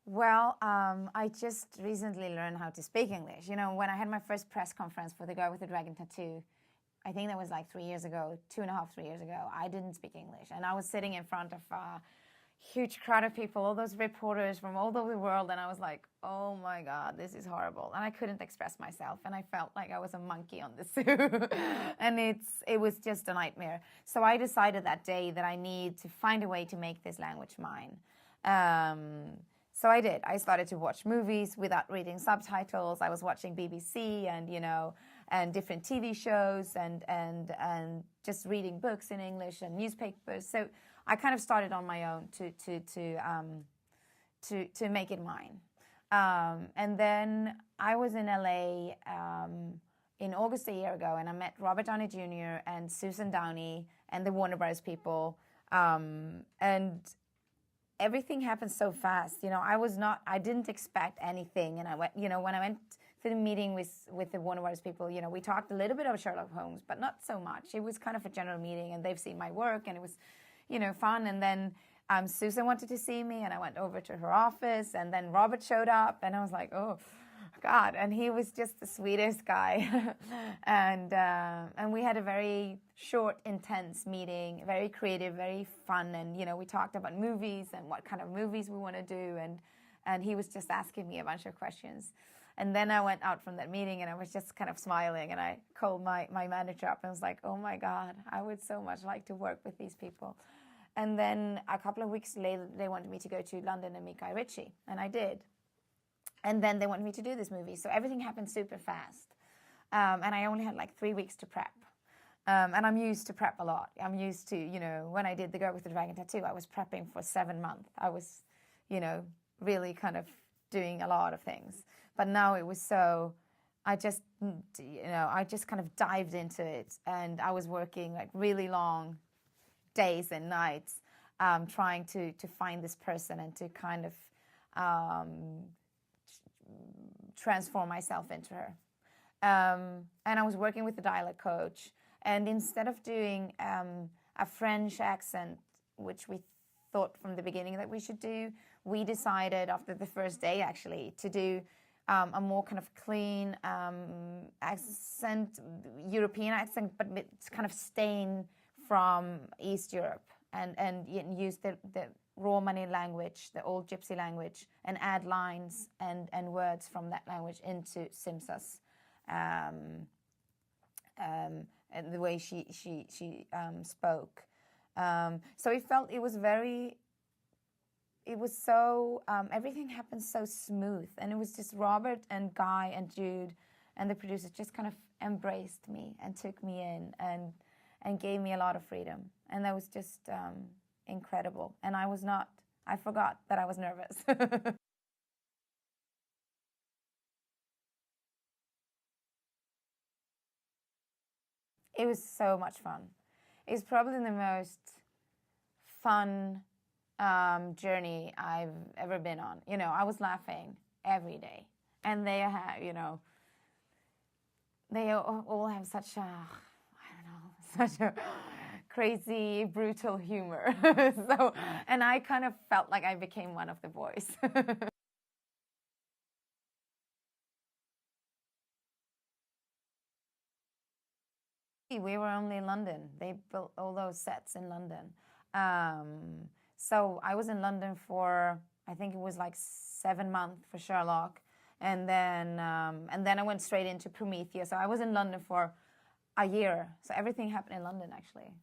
Well, I just recently learned how to speak English. You know, when I had my first press conference for The Girl with the Dragon Tattoo, I think that was like 3 years ago, 2.5, 3 years ago, I didn't speak English. And I was sitting in front of a huge crowd of people, all those reporters from all over the world. And I was like, oh my God, this is horrible. And I couldn't express myself. And I felt like I was a monkey on the zoo. And it was just a nightmare. So I decided that day that I need to find a way to make this language mine. So I did. I started to watch movies without reading subtitles. I was watching BBC and different TV shows and just reading books in English and newspapers. So I kind of started on my own to make it mine. And then I was in LA in August a year ago, and I met Robert Downey Jr. and Susan Downey and the Warner Bros. People. And everything happened so fast. I didn't expect anything. And I went, when I went to the meeting with the Warner Bros. People, we talked a little bit about Sherlock Holmes, but not so much. It was kind of a general meeting, and they've seen my work, and it was, fun. And then Susan wanted to see me, and I went over to her office, and then Robert showed up, and I was like, oh, God. And he was just the sweetest guy. And we had a very short, intense meeting, very creative, very fun. And, we talked about movies and what kind of movies we want to do. And he was just asking me a bunch of questions. And then I went out from that meeting, and I was just kind of smiling. And I called my manager up and was like, oh, my God, I would so much like to work with these people. And then a couple of weeks later, they wanted me to go to London and meet Guy Ritchie. And I did. And then they wanted me to do this movie. So everything happened super fast. And I only had like 3 weeks to prep. And I'm used to prep a lot. I'm used to, when I did The Girl with the Dragon Tattoo, I was prepping for 7 months. I was, really kind of doing a lot of things. But now it was so, I just kind of dived into it. And I was working like really long days and nights trying to find this person and to kind of transform myself into her. And I was working with the dialect coach. And instead of doing a French accent, which we thought from the beginning that we should do, we decided after the first day, actually, to do a more kind of clean accent, European accent, but it's kind of staying from East Europe and use the Romani language, the old Gypsy language, and add lines and words from that language into Simsa's and the way she spoke. So it was so, everything happened so smooth. And it was just Robert and Guy and Jude and the producers just kind of embraced me and took me in and gave me a lot of freedom. And that was just incredible. And I forgot that I was nervous. It was so much fun. It's probably the most fun journey I've ever been on. I was laughing every day. And they have, they all have such a, such a crazy, brutal humor. And I kind of felt like I became one of the boys. We were only in London. They built all those sets in London. So I was in London for, I think it was like 7 months for Sherlock. And then I went straight into Prometheus. So I was in London for a year. So everything happened in London, actually.